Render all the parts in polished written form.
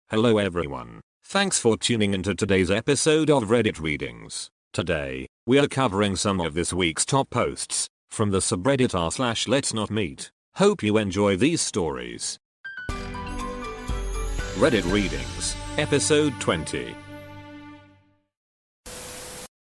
Hello everyone. Thanks for tuning into today's episode of Reddit Readings. Today, we are covering some of this week's top posts from the subreddit r/LetsNotMeet. Hope you enjoy these stories. Reddit Readings, Episode 20.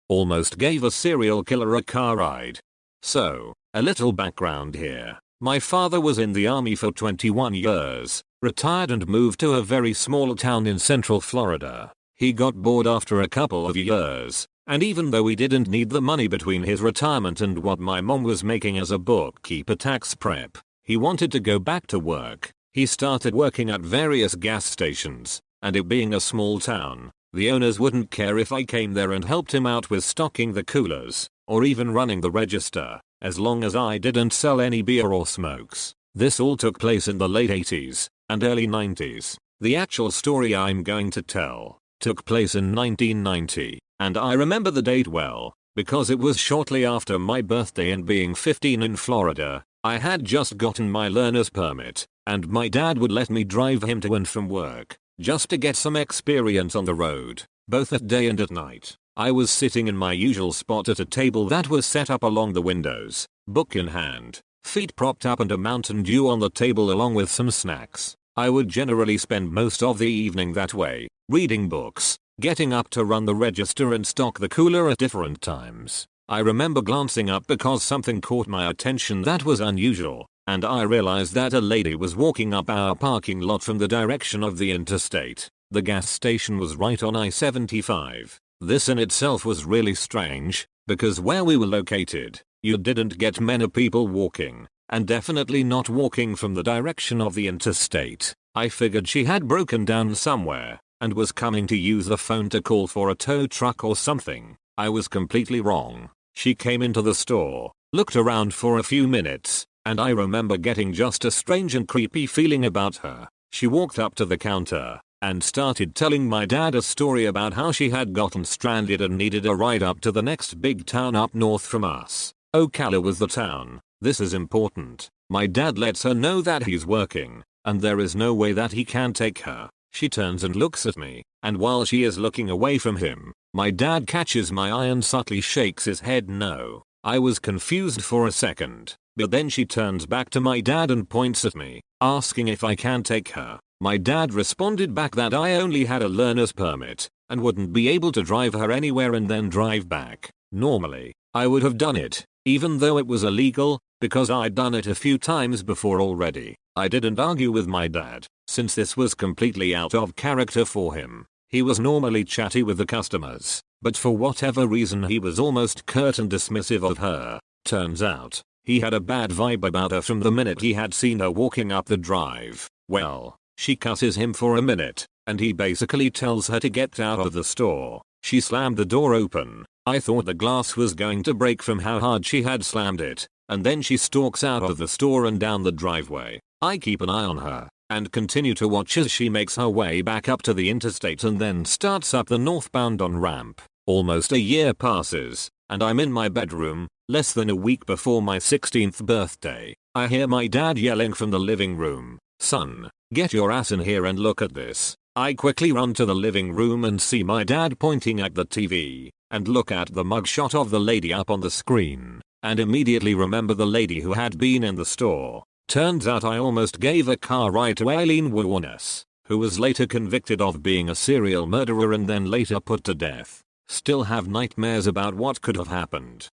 Almost gave a serial killer a car ride. So, a little background here. My father was in the army for 21 years, retired and moved to a very small town in central Florida. He got bored after a couple of years, and even though he didn't need the money between his retirement and what my mom was making as a bookkeeper tax prep, he wanted to go back to work. He started working at various gas stations, and it being a small town, the owners wouldn't care if I came there and helped him out with stocking the coolers, or even running the register, as long as I didn't sell any beer or smokes. This all took place in the late 80s and early 90s. The actual story I'm going to tell took place in 1990, and I remember the date well, because it was shortly after my birthday, and being 15 in Florida, I had just gotten my learner's permit, and my dad would let me drive him to and from work, just to get some experience on the road, both at day and at night. I was sitting in my usual spot at a table that was set up along the windows, book in hand, feet propped up and a Mountain Dew on the table along with some snacks. I would generally spend most of the evening that way, reading books, getting up to run the register and stock the cooler at different times. I remember glancing up because something caught my attention that was unusual, and I realized that a lady was walking up our parking lot from the direction of the interstate. The gas station was right on I-75. This in itself was really strange, because where we were located, you didn't get many people walking, and definitely not walking from the direction of the interstate. I figured she had broken down somewhere, and was coming to use the phone to call for a tow truck or something. I was completely wrong. She came into the store, looked around for a few minutes, and I remember getting just a strange and creepy feeling about her. She walked up to the counter and started telling my dad a story about how she had gotten stranded and needed a ride up to the next big town up north from us. Ocala was the town. This is important. My dad lets her know that he's working, and there is no way that he can take her. She turns and looks at me, and while she is looking away from him, my dad catches my eye and subtly shakes his head no. I was confused for a second, but then she turns back to my dad and points at me, asking if I can take her. My dad responded back that I only had a learner's permit, and wouldn't be able to drive her anywhere and then drive back. Normally, I would have done it, even though it was illegal, because I'd done it a few times before already. I didn't argue with my dad, since this was completely out of character for him. He was normally chatty with the customers, but for whatever reason he was almost curt and dismissive of her. Turns out, he had a bad vibe about her from the minute he had seen her walking up the drive. Well, she cusses him for a minute, and he basically tells her to get out of the store. She slammed the door open. I thought the glass was going to break from how hard she had slammed it, and then she stalks out of the store and down the driveway. I keep an eye on her, and continue to watch as she makes her way back up to the interstate and then starts up the northbound on-ramp. Almost a year passes, and I'm in my bedroom, less than a week before my 16th birthday. I hear my dad yelling from the living room, "Son, get your ass in here and look at this." I quickly run to the living room and see my dad pointing at the TV, and look at the mugshot of the lady up on the screen, and immediately remember the lady who had been in the store. Turns out I almost gave a car ride to Aileen Wuornos, who was later convicted of being a serial murderer and then later put to death. Still have nightmares about what could have happened.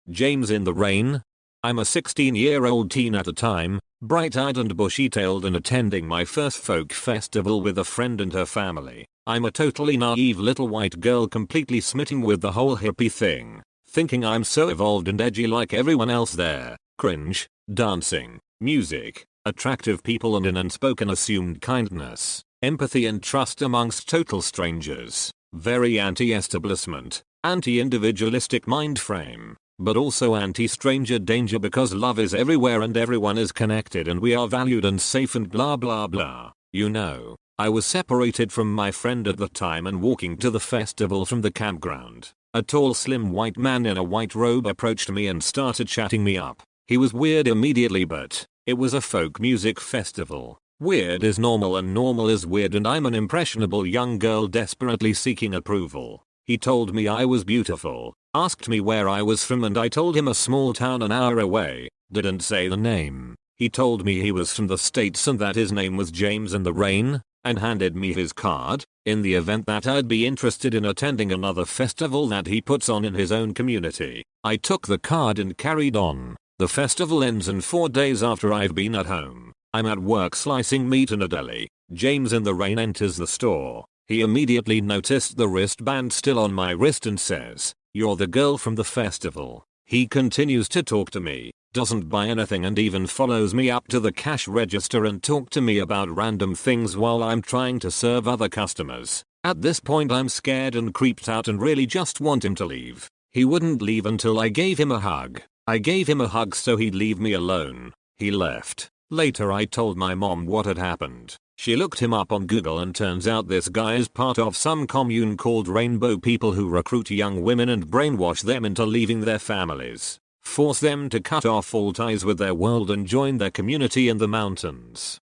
James in the rain. I'm a 16-year-old teen at the time, bright-eyed and bushy-tailed and attending my first folk festival with a friend and her family. I'm a totally naive little white girl completely smitten with the whole hippie thing, thinking I'm so evolved and edgy like everyone else there. Cringe, dancing, music, attractive people and an unspoken assumed kindness, empathy and trust amongst total strangers. Very anti-establishment, anti-individualistic mind frame, but also anti-stranger danger because love is everywhere and everyone is connected and we are valued and safe and blah blah blah. You know, I was separated from my friend at the time and walking to the festival from the campground. A tall slim white man in a white robe approached me and started chatting me up. He was weird immediately, but it was a folk music festival. Weird is normal and normal is weird, and I'm an impressionable young girl desperately seeking approval. He told me I was beautiful, asked me where I was from, and I told him a small town an hour away, didn't say the name. He told me he was from the States and that his name was James in the rain, and handed me his card, in the event that I'd be interested in attending another festival that he puts on in his own community. I took the card and carried on. The festival ends, and 4 days after I've been at home, I'm at work slicing meat in a deli. James in the rain enters the store. He immediately noticed the wristband still on my wrist and says, "You're the girl from the festival." He continues to talk to me, doesn't buy anything, and even follows me up to the cash register and talk to me about random things while I'm trying to serve other customers. At this point I'm scared and creeped out and really just want him to leave. He wouldn't leave until I gave him a hug. I gave him a hug so he'd leave me alone. He left. Later I told my mom what had happened. She looked him up on Google, and turns out this guy is part of some commune called Rainbow People who recruit young women and brainwash them into leaving their families, force them to cut off all ties with their world and join their community in the mountains.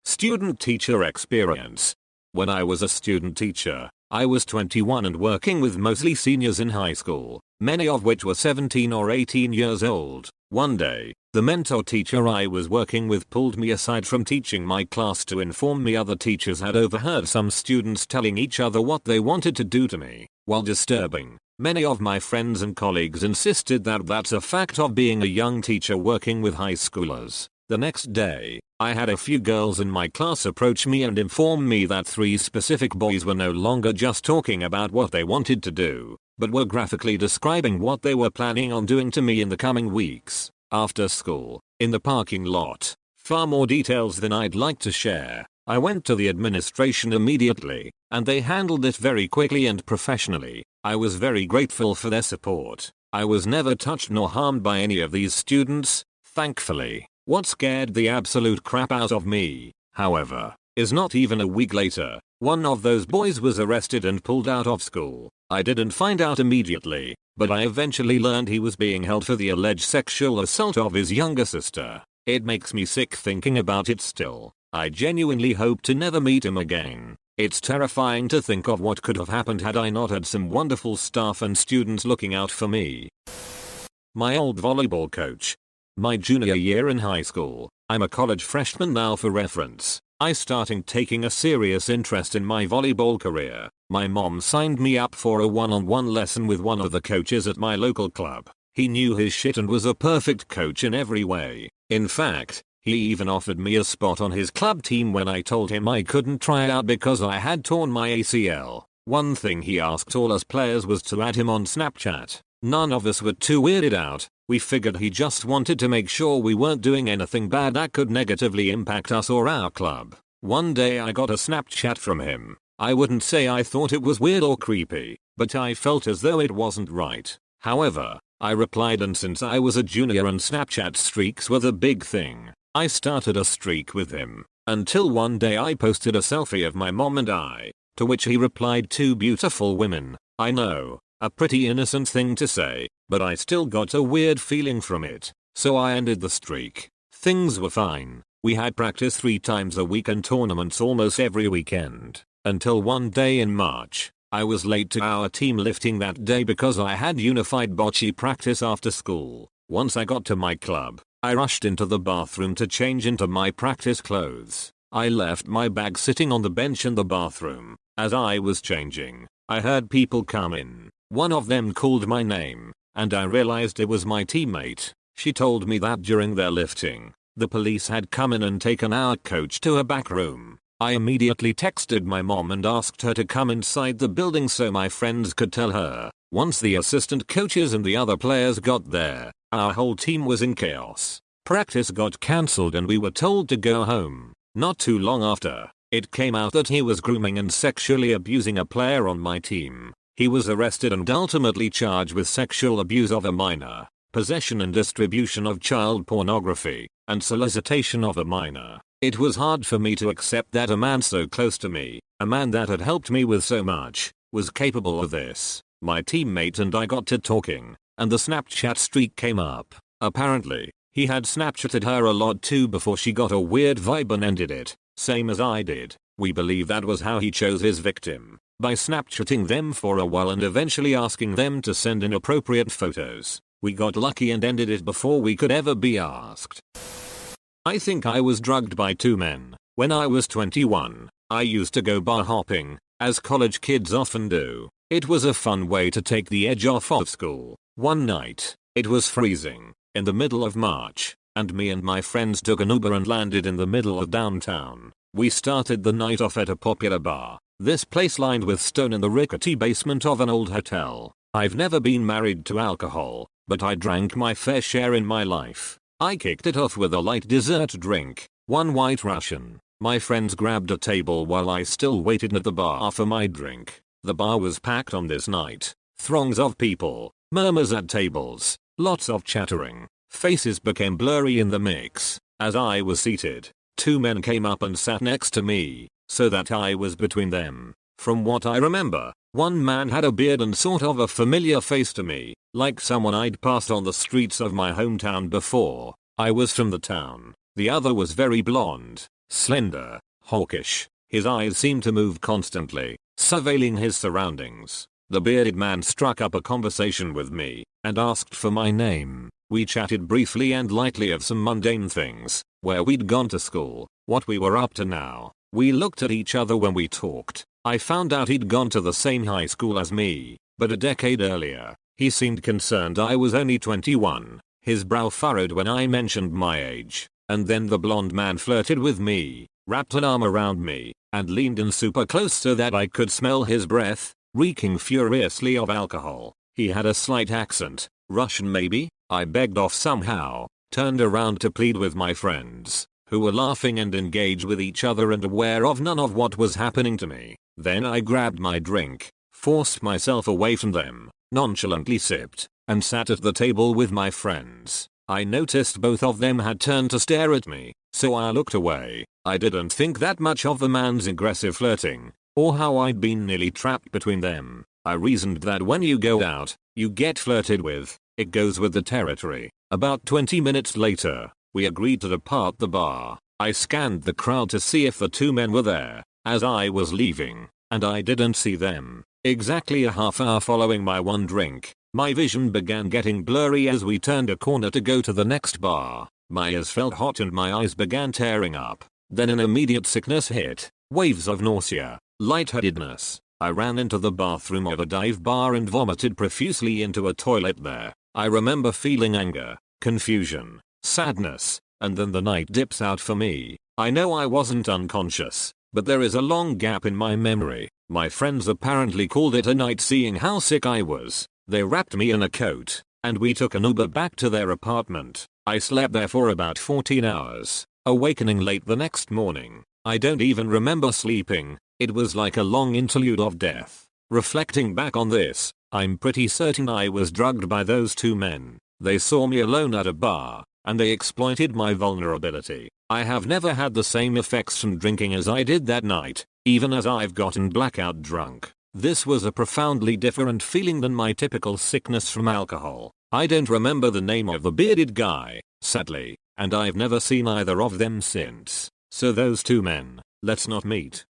Student-teacher experience. When I was a student teacher, I was 21 and working with mostly seniors in high school, many of which were 17 or 18 years old. One day, the mentor teacher I was working with pulled me aside from teaching my class to inform me other teachers had overheard some students telling each other what they wanted to do to me. While disturbing, many of my friends and colleagues insisted that that's a fact of being a young teacher working with high schoolers. The next day, I had a few girls in my class approach me and inform me that 3 specific boys were no longer just talking about what they wanted to do, but were graphically describing what they were planning on doing to me in the coming weeks. After school, in the parking lot. Far more details than I'd like to share. I went to the administration immediately, and they handled it very quickly and professionally. I was very grateful for their support. I was never touched nor harmed by any of these students, thankfully. What scared the absolute crap out of me, however, is not even a week later, one of those boys was arrested and pulled out of school. I didn't find out immediately, but I eventually learned he was being held for the alleged sexual assault of his younger sister. It makes me sick thinking about it still. I genuinely hope to never meet him again. It's terrifying to think of what could have happened had I not had some wonderful staff and students looking out for me. My old volleyball coach. My junior year in high school, I'm a college freshman now for reference, I started taking a serious interest in my volleyball career. My mom signed me up for a one-on-one lesson with one of the coaches at my local club. He knew his shit and was a perfect coach in every way. In fact, he even offered me a spot on his club team when I told him I couldn't try out because I had torn my ACL. One thing he asked all us players was to add him on Snapchat. None of us were too weirded out. We figured he just wanted to make sure we weren't doing anything bad that could negatively impact us or our club. One day I got a Snapchat from him. I wouldn't say I thought it was weird or creepy, but I felt as though it wasn't right. However, I replied, and since I was a junior and Snapchat streaks were the big thing, I started a streak with him. Until one day I posted a selfie of my mom and I, to which he replied, "Two beautiful women." I know, a pretty innocent thing to say, but I still got a weird feeling from it, so I ended the streak. Things were fine. We had practice 3 times a week and tournaments almost every weekend, until one day in March, I was late to our team lifting that day because I had unified bocce practice after school. Once I got to my club, I rushed into the bathroom to change into my practice clothes. I left my bag sitting on the bench in the bathroom. As I was changing, I heard people come in. One of them called my name, and I realized it was my teammate. She told me that during their lifting, the police had come in and taken our coach to a back room. I immediately texted my mom and asked her to come inside the building so my friends could tell her. Once the assistant coaches and the other players got there, our whole team was in chaos. Practice got cancelled and we were told to go home. Not too long after, it came out that he was grooming and sexually abusing a player on my team. He was arrested and ultimately charged with sexual abuse of a minor, possession and distribution of child pornography, and solicitation of a minor. It was hard for me to accept that a man so close to me, a man that had helped me with so much, was capable of this. My teammate and I got to talking, and the Snapchat streak came up. Apparently, He had Snapchatted her a lot too before she got a weird vibe and ended it, same as I did. We believe that was how he chose his victim, by Snapchatting them for a while and eventually asking them to send inappropriate photos. We got lucky and ended it before we could ever be asked. I think I was drugged by two men. When I was 21, I used to go bar hopping, as college kids often do. It was a fun way to take the edge off of school. One night, it was freezing, in the middle of March, and me and my friends took an Uber and landed in the middle of downtown. We started the night off at a popular bar, this place lined with stone in the rickety basement of an old hotel. I've never been married to alcohol, but I drank my fair share in my life. I kicked it off with a light dessert drink, one White Russian. My friends grabbed a table while I still waited at the bar for my drink. The bar was packed on this night. Throngs of people, murmurs at tables, lots of chattering. Faces became blurry in the mix. As I was seated, two men came up and sat next to me, so that I was between them. From what I remember, one man had a beard and sort of a familiar face to me, like someone I'd passed on the streets of my hometown before. I was from the town. The other was very blonde, slender, hawkish. His eyes seemed to move constantly, surveilling his surroundings. The bearded man struck up a conversation with me and asked for my name. We chatted briefly and lightly of some mundane things, where we'd gone to school, what we were up to now. We looked at each other when we talked. I found out he'd gone to the same high school as me, but a decade earlier. He seemed concerned I was only 21. His brow furrowed when I mentioned my age, and then the blonde man flirted with me, wrapped an arm around me, and leaned in super close so that I could smell his breath, reeking furiously of alcohol. He had a slight accent, Russian maybe. I begged off somehow, turned around to plead with my friends, who were laughing and engaged with each other and aware of none of what was happening to me. Then I grabbed my drink, forced myself away from them, nonchalantly sipped, and sat at the table with my friends. I noticed both of them had turned to stare at me, so I looked away. I didn't think that much of the man's aggressive flirting, or how I'd been nearly trapped between them. I reasoned that when you go out, you get flirted with. It goes with the territory. About 20 minutes later, we agreed to depart the bar. I scanned the crowd to see if the two men were there, as I was leaving, and I didn't see them. Exactly a half hour following my one drink, my vision began getting blurry as we turned a corner to go to the next bar. My ears felt hot and my eyes began tearing up. Then an immediate sickness hit, waves of nausea, lightheadedness. I ran into the bathroom of a dive bar and vomited profusely into a toilet there. I remember feeling anger, confusion, sadness, and then the night dips out for me. I know I wasn't unconscious, but there is a long gap in my memory. My friends apparently called it a night seeing how sick I was. They wrapped me in a coat, and we took an Uber back to their apartment. I slept there for about 14 hours, awakening late the next morning. I don't even remember sleeping. It was like a long interlude of death. Reflecting back on this, I'm pretty certain I was drugged by those two men. They saw me alone at a bar, and they exploited my vulnerability. I have never had the same effects from drinking as I did that night, even as I've gotten blackout drunk. This was a profoundly different feeling than my typical sickness from alcohol. I don't remember the name of the bearded guy, sadly, and I've never seen either of them since. So those two men, let's not meet.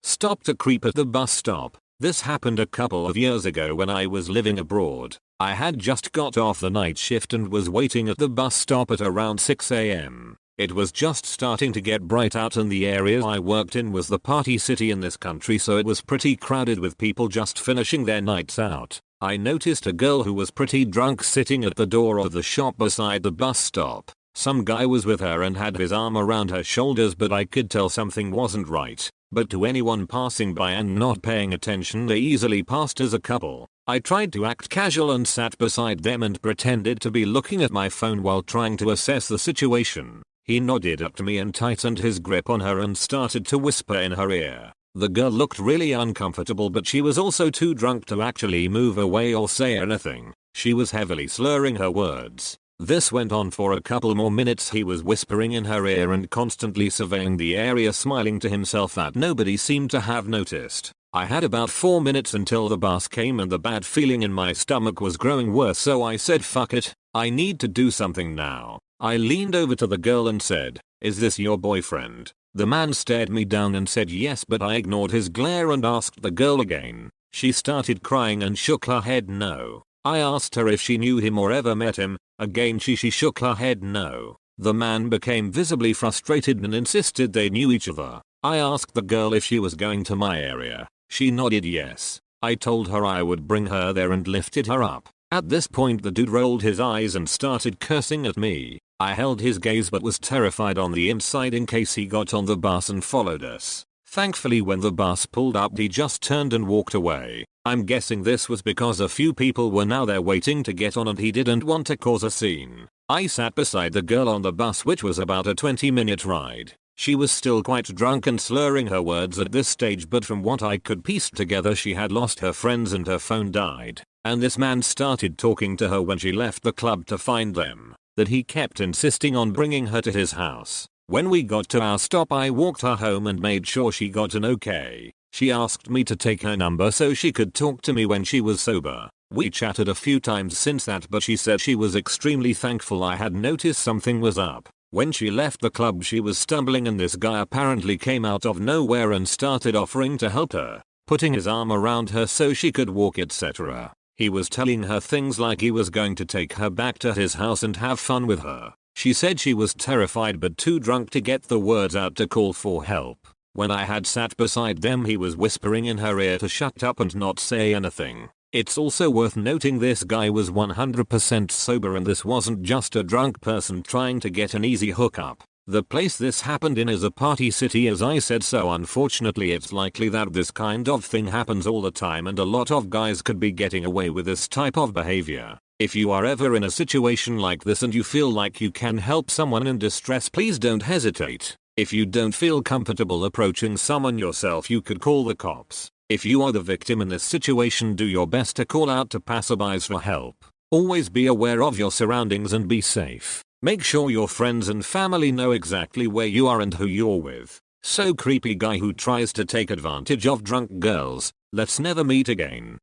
Stopped to creep at the bus stop. This happened a couple of years ago when I was living abroad. I had just got off the night shift and was waiting at the bus stop at around 6 AM. It was just starting to get bright out and the area I worked in was the party city in this country, so it was pretty crowded with people just finishing their nights out. I noticed a girl who was pretty drunk sitting at the door of the shop beside the bus stop. Some guy was with her and had his arm around her shoulders, but I could tell something wasn't right. But to anyone passing by and not paying attention, they easily passed as a couple. I tried to act casual and sat beside them and pretended to be looking at my phone while trying to assess the situation. He nodded up to me and tightened his grip on her and started to whisper in her ear. The girl looked really uncomfortable, but she was also too drunk to actually move away or say anything. She was heavily slurring her words. This went on for a couple more minutes. He was whispering in her ear and constantly surveying the area, smiling to himself that nobody seemed to have noticed. I had about 4 minutes until the bus came and the bad feeling in my stomach was growing worse, so I said fuck it, I need to do something now. I leaned over to the girl and said, "Is this your boyfriend?" The man stared me down and said yes, but I ignored his glare and asked the girl again. She started crying and shook her head no. I asked her if she knew him or ever met him. Again she shook her head no. The man became visibly frustrated and insisted they knew each other. I asked the girl if she was going to my area. She nodded yes. I told her I would bring her there and lifted her up. At this point the dude rolled his eyes and started cursing at me. I held his gaze but was terrified on the inside in case he got on the bus and followed us. Thankfully when the bus pulled up he just turned and walked away. I'm guessing this was because a few people were now there waiting to get on and he didn't want to cause a scene. I sat beside the girl on the bus, which was about a 20-minute ride. She was still quite drunk and slurring her words at this stage, but from what I could piece together she had lost her friends and her phone died. And this man started talking to her when she left the club to find them. That he kept insisting on bringing her to his house. When we got to our stop I walked her home and made sure she got an okay. She asked me to take her number so she could talk to me when she was sober. We chatted a few times since that, but she said she was extremely thankful I had noticed something was up. When she left the club she was stumbling and this guy apparently came out of nowhere and started offering to help her, putting his arm around her so she could walk, etc. He was telling her things like he was going to take her back to his house and have fun with her. She said she was terrified but too drunk to get the words out to call for help. When I had sat beside them he was whispering in her ear to shut up and not say anything. It's also worth noting this guy was 100% sober and this wasn't just a drunk person trying to get an easy hookup. The place this happened in is a party city as I said, so unfortunately it's likely that this kind of thing happens all the time and a lot of guys could be getting away with this type of behavior. If you are ever in a situation like this and you feel like you can help someone in distress, please don't hesitate. If you don't feel comfortable approaching someone yourself, you could call the cops. If you are the victim in this situation, do your best to call out to passerbys for help. Always be aware of your surroundings and be safe. Make sure your friends and family know exactly where you are and who you're with. So creepy guy who tries to take advantage of drunk girls. Let's never meet again.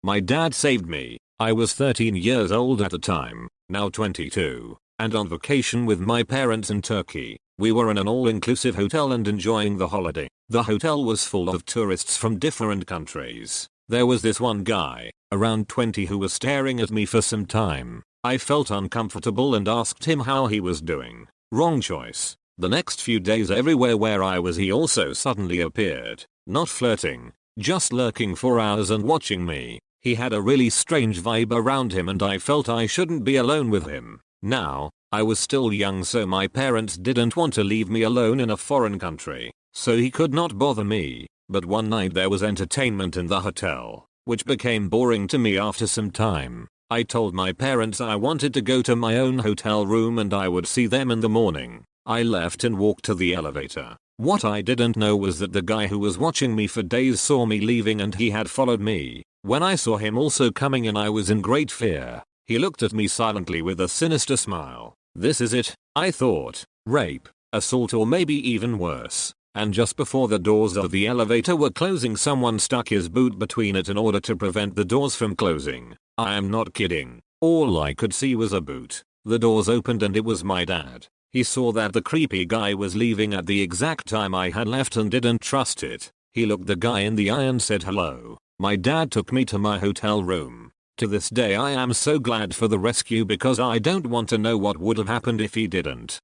My dad saved me. I was 13 years old at the time, now 22, and on vacation with my parents in Turkey. We were in an all-inclusive hotel and enjoying the holiday. The hotel was full of tourists from different countries. There was this one guy, around 20, who was staring at me for some time. I felt uncomfortable and asked him how he was doing. Wrong choice. The next few days everywhere where I was he also suddenly appeared. Not flirting, just lurking for hours and watching me. He had a really strange vibe around him and I felt I shouldn't be alone with him. Now, I was still young, so my parents didn't want to leave me alone in a foreign country, so he could not bother me. But one night there was entertainment in the hotel, which became boring to me after some time. I told my parents I wanted to go to my own hotel room and I would see them in the morning. I left and walked to the elevator. What I didn't know was that the guy who was watching me for days saw me leaving and he had followed me. When I saw him also coming in, I was in great fear. He looked at me silently with a sinister smile. This is it, I thought. Rape, assault, or maybe even worse. And just before the doors of the elevator were closing, someone stuck his boot between it in order to prevent the doors from closing. I am not kidding. All I could see was a boot. The doors opened and it was my dad. He saw that the creepy guy was leaving at the exact time I had left and didn't trust it. He looked the guy in the eye and said hello. My dad took me to my hotel room. To this day I am so glad for the rescue because I don't want to know what would have happened if he didn't.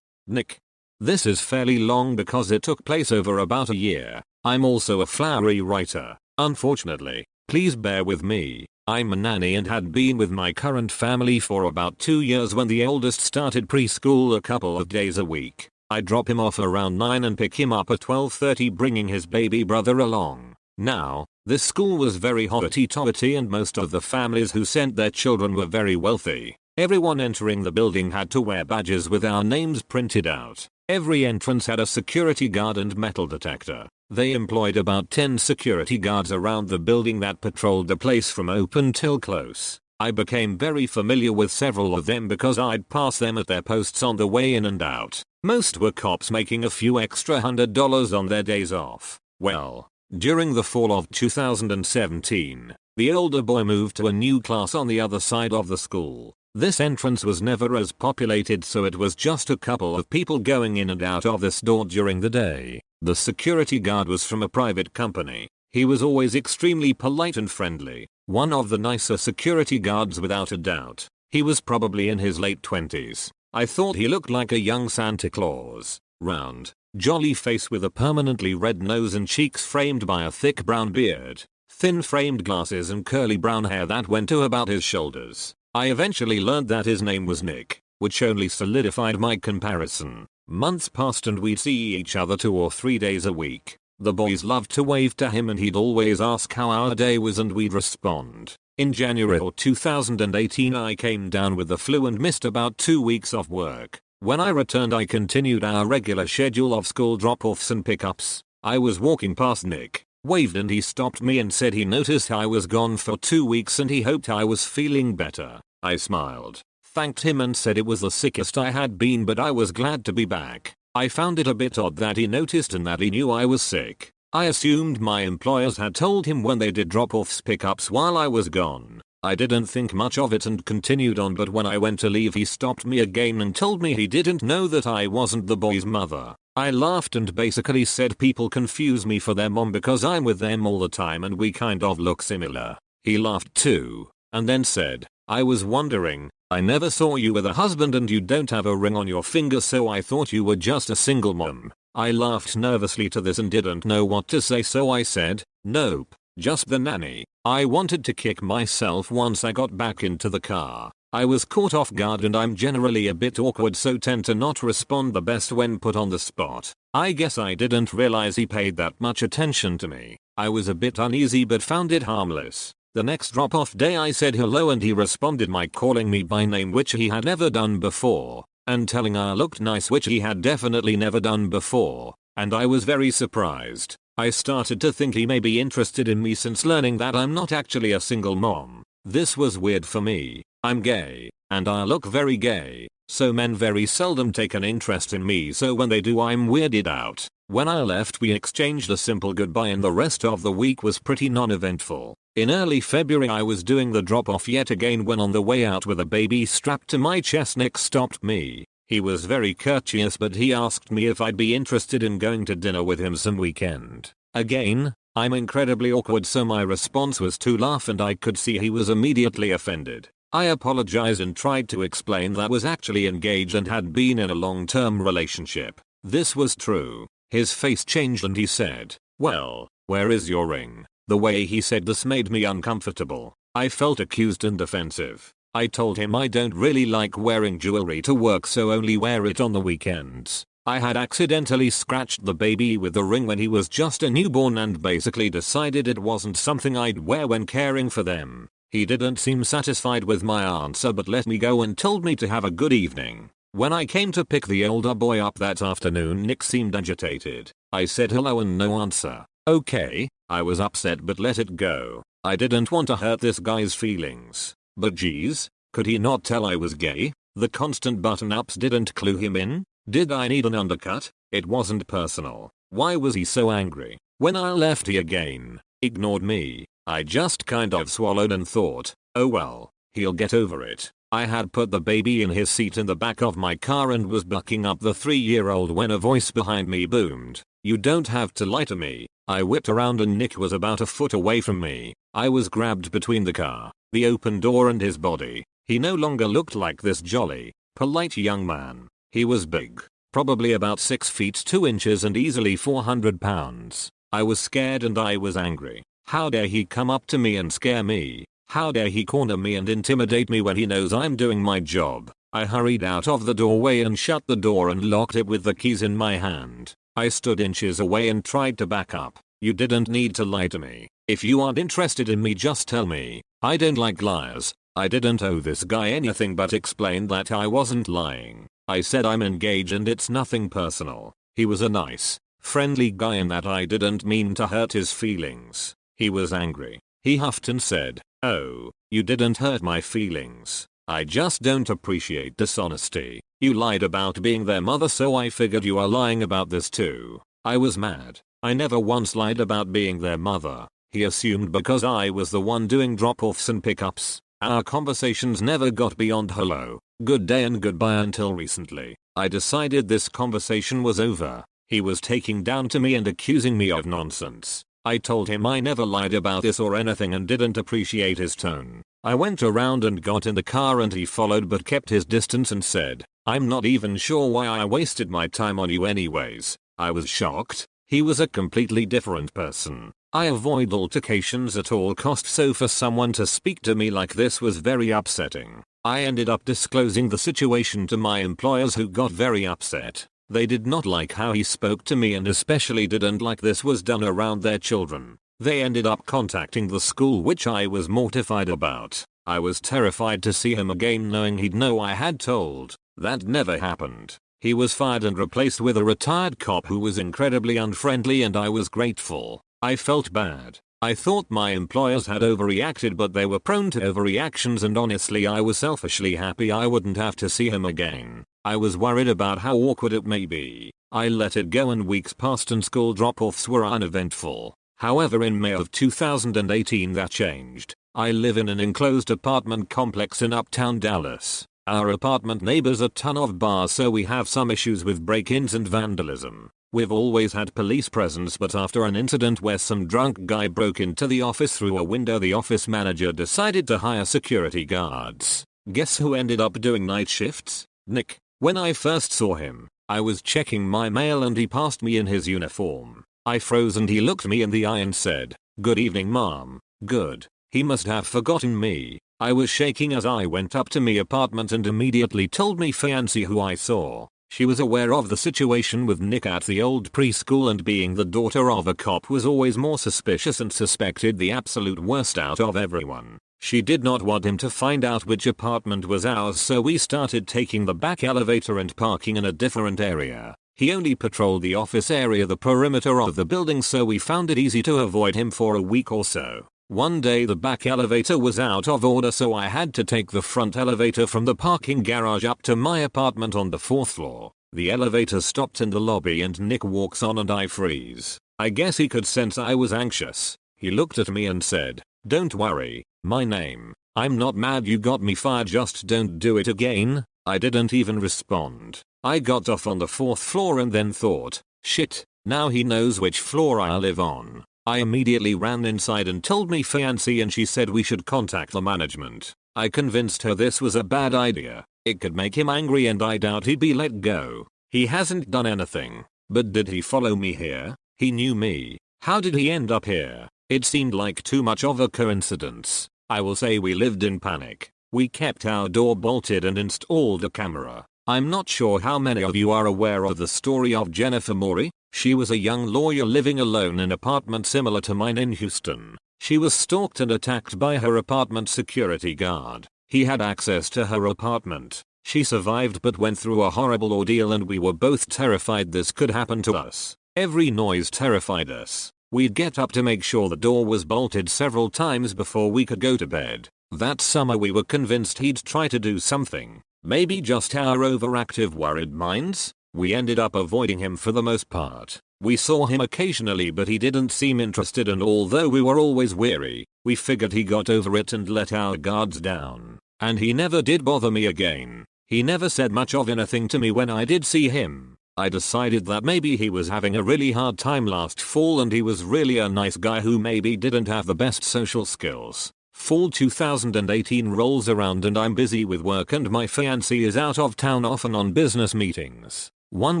Nick. This is fairly long because it took place over about a year. I'm also a flowery writer. Unfortunately, please bear with me. I'm a nanny and had been with my current family for about 2 years when the oldest started preschool a couple of days a week. I drop him off around 9 and pick him up at 12:30, bringing his baby brother along. Now, this school was very hoity-toity and most of the families who sent their children were very wealthy. Everyone entering the building had to wear badges with our names printed out. Every entrance had a security guard and metal detector. They employed about 10 security guards around the building that patrolled the place from open till close. I became very familiar with several of them because I'd pass them at their posts on the way in and out. Most were cops making a few extra $100 on their days off. Well, during the fall of 2017, The older boy moved to a new class on the other side of the school. This entrance was never as populated, so it was just a couple of people going in and out of this door during the day. The security guard was from a private company. He was always extremely polite and friendly. One of the nicer security guards without a doubt. He was probably in his late 20s. I thought he looked like a young Santa Claus. Round, jolly face with a permanently red nose and cheeks framed by a thick brown beard. Thin framed glasses and curly brown hair that went to about his shoulders. I eventually learned that his name was Nick, which only solidified my comparison. Months passed and we'd see each other 2 or 3 days a week. The boys loved to wave to him and he'd always ask how our day was and we'd respond. In January 2018 I came down with the flu and missed about 2 weeks of work. When I returned I continued our regular schedule of school drop-offs and pickups. I was walking past Nick, waved and he stopped me and said he noticed I was gone for 2 weeks and he hoped I was feeling better. I smiled, thanked him and said it was the sickest I had been but I was glad to be back. I found it a bit odd that he noticed and that he knew I was sick. I assumed my employers had told him when they did drop-offs pickups while I was gone. I didn't think much of it and continued on, but when I went to leave he stopped me again and told me he didn't know that I wasn't the boy's mother. I laughed and basically said people confuse me for their mom because I'm with them all the time and we kind of look similar. He laughed too, and then said, I was wondering, I never saw you with a husband and you don't have a ring on your finger, so I thought you were just a single mom. I laughed nervously to this and didn't know what to say, so I said, nope, just the nanny. I wanted to kick myself once I got back into the car. I was caught off guard and I'm generally a bit awkward, so tend to not respond the best when put on the spot. I guess I didn't realize he paid that much attention to me. I was a bit uneasy but found it harmless. The next drop-off day I said hello and he responded by calling me by name, which he had never done before, and telling I looked nice, which he had definitely never done before, and I was very surprised. I started to think he may be interested in me since learning that I'm not actually a single mom. This was weird for me. I'm gay, and I look very gay, so men very seldom take an interest in me, so when they do I'm weirded out. When I left we exchanged a simple goodbye and the rest of the week was pretty non-eventful. In early February I was doing the drop-off yet again when on the way out with a baby strapped to my chest Nick stopped me. He was very courteous but he asked me if I'd be interested in going to dinner with him some weekend. Again, I'm incredibly awkward, so my response was to laugh and I could see he was immediately offended. I apologized and tried to explain that I was actually engaged and had been in a long-term relationship. This was true. His face changed and he said, well, where is your ring? The way he said this made me uncomfortable. I felt accused and defensive. I told him I don't really like wearing jewelry to work, so only wear it on the weekends. I had accidentally scratched the baby with the ring when he was just a newborn and basically decided it wasn't something I'd wear when caring for them. He didn't seem satisfied with my answer but let me go and told me to have a good evening. When I came to pick the older boy up that afternoon, Nick seemed agitated. I said hello and no answer. Okay, I was upset but let it go. I didn't want to hurt this guy's feelings. But geez, could he not tell I was gay? The constant button-ups didn't clue him in? Did I need an undercut? It wasn't personal. Why was he so angry? When I left he again ignored me. I just kind of swallowed and thought, oh well, he'll get over it. I had put the baby in his seat in the back of my car and was bucking up the 3-year-old when a voice behind me boomed, you don't have to lie to me. I whipped around and Nick was about a foot away from me. I was grabbed between the car, the open door and his body. He no longer looked like this jolly, polite young man. He was big, probably about 6 feet 2 inches and easily 400 pounds. I was scared and I was angry. How dare he come up to me and scare me? How dare he corner me and intimidate me when he knows I'm doing my job? I hurried out of the doorway and shut the door and locked it with the keys in my hand. I stood inches away and tried to back up. You didn't need to lie to me. If you aren't interested in me, just tell me. I don't like liars. I didn't owe this guy anything but explained that I wasn't lying. I said I'm engaged and it's nothing personal. He was a nice, friendly guy and that I didn't mean to hurt his feelings. He was angry. He huffed and said, oh, you didn't hurt my feelings. I just don't appreciate dishonesty. You lied about being their mother, so I figured you are lying about this too. I was mad. I never once lied about being their mother. He assumed because I was the one doing drop-offs and pickups, our conversations never got beyond hello, good day and goodbye until recently. I decided this conversation was over. He was taking down to me and accusing me of nonsense. I told him I never lied about this or anything and didn't appreciate his tone. I went around and got in the car and he followed but kept his distance and said, "I'm not even sure why I wasted my time on you anyways." I was shocked. He was a completely different person. I avoid altercations at all costs, so for someone to speak to me like this was very upsetting. I ended up disclosing the situation to my employers, who got very upset. They did not like how he spoke to me and especially didn't like this was done around their children. They ended up contacting the school, which I was mortified about. I was terrified to see him again, knowing he'd know I had told. That never happened. He was fired and replaced with a retired cop who was incredibly unfriendly, and I was grateful. I felt bad. I thought my employers had overreacted, but they were prone to overreactions, and honestly I was selfishly happy I wouldn't have to see him again. I was worried about how awkward it may be. I let it go and weeks passed and school drop-offs were uneventful. However, in May of 2018 that changed. I live in an enclosed apartment complex in uptown Dallas. Our apartment neighbors a ton of bars, so we have some issues with break-ins and vandalism. We've always had police presence, but after an incident where some drunk guy broke into the office through a window, the office manager decided to hire security guards. Guess who ended up doing night shifts? Nick. When I first saw him, I was checking my mail and he passed me in his uniform. I froze and he looked me in the eye and said, "Good evening, ma'am." Good. He must have forgotten me. I was shaking as I went up to my apartment and immediately told me fiancée who I saw. She was aware of the situation with Nick at the old preschool, and being the daughter of a cop was always more suspicious and suspected the absolute worst out of everyone. She did not want him to find out which apartment was ours, so we started taking the back elevator and parking in a different area. He only patrolled the office area, the perimeter of the building, so we found it easy to avoid him for a week or so. One day the back elevator was out of order, so I had to take the front elevator from the parking garage up to my apartment on the 4th floor. The elevator stopped in the lobby and Nick walks on and I freeze. I guess he could sense I was anxious. He looked at me and said, "Don't worry, my name. I'm not mad you got me fired, just don't do it again." I didn't even respond. I got off on the 4th floor and then thought, shit, now he knows which floor I live on. I immediately ran inside and told me fiancée, and she said we should contact the management. I convinced her this was a bad idea. It could make him angry and I doubt he'd be let go. He hasn't done anything. But did he follow me here? He knew me. How did he end up here? It seemed like too much of a coincidence. I will say we lived in panic. We kept our door bolted and installed a camera. I'm not sure how many of you are aware of the story of Jennifer Morey. She was a young lawyer living alone in an apartment similar to mine in Houston. She was stalked and attacked by her apartment security guard. He had access to her apartment. She survived but went through a horrible ordeal, and we were both terrified this could happen to us. Every noise terrified us. We'd get up to make sure the door was bolted several times before we could go to bed. That summer we were convinced he'd try to do something. Maybe just our overactive, worried minds? We ended up avoiding him for the most part. We saw him occasionally, but he didn't seem interested, and although we were always weary, we figured he got over it and let our guards down. And he never did bother me again. He never said much of anything to me when I did see him. I decided that maybe he was having a really hard time last fall and he was really a nice guy who maybe didn't have the best social skills. Fall 2018 rolls around and I'm busy with work and my fiancée is out of town often on business meetings. One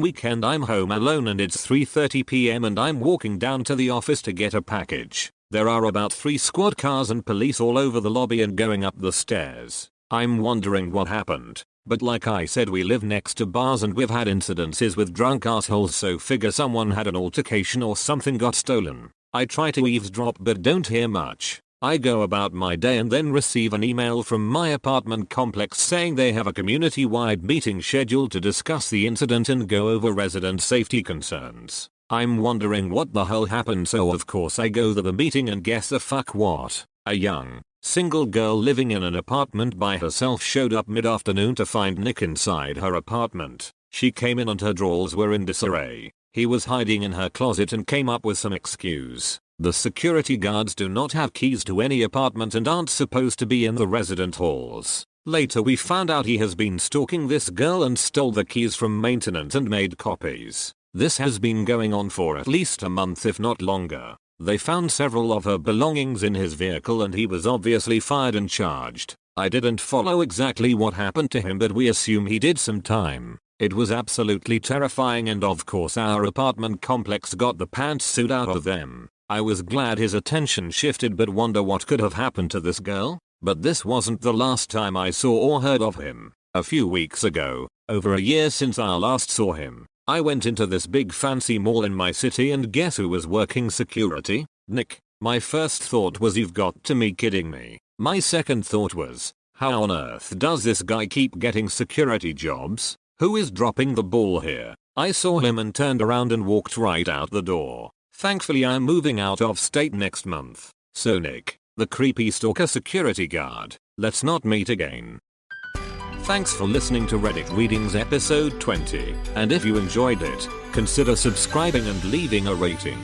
weekend I'm home alone and it's 3:30 p.m. and I'm walking down to the office to get a package. There are about 3 squad cars and police all over the lobby and going up the stairs. I'm wondering what happened. But like I said, we live next to bars and we've had incidences with drunk assholes, so figure someone had an altercation or something got stolen. I try to eavesdrop but don't hear much. I go about my day and then receive an email from my apartment complex saying they have a community-wide meeting scheduled to discuss the incident and go over resident safety concerns. I'm wondering what the hell happened, so of course I go to the meeting and guess the fuck what? A young, single girl living in an apartment by herself showed up mid-afternoon to find Nick inside her apartment. She came in and her drawers were in disarray. He was hiding in her closet and came up with some excuse. The security guards do not have keys to any apartment and aren't supposed to be in the resident halls. Later we found out he has been stalking this girl and stole the keys from maintenance and made copies. This has been going on for at least a month if not longer. They found several of her belongings in his vehicle and he was obviously fired and charged. I didn't follow exactly what happened to him, but we assume he did some time. It was absolutely terrifying, and of course our apartment complex got the pantsuit out of them. I was glad his attention shifted, but wonder what could have happened to this girl. But this wasn't the last time I saw or heard of him. A few weeks ago, over a year since I last saw him, I went into this big fancy mall in my city and guess who was working security? Nick. My first thought was, you've got to be kidding me. My second thought was, how on earth does this guy keep getting security jobs? Who is dropping the ball here? I saw him and turned around and walked right out the door. Thankfully I'm moving out of state next month. So Nick, the creepy stalker security guard, let's not meet again. Thanks for listening to Reddit Readings episode 20, and if you enjoyed it, consider subscribing and leaving a rating.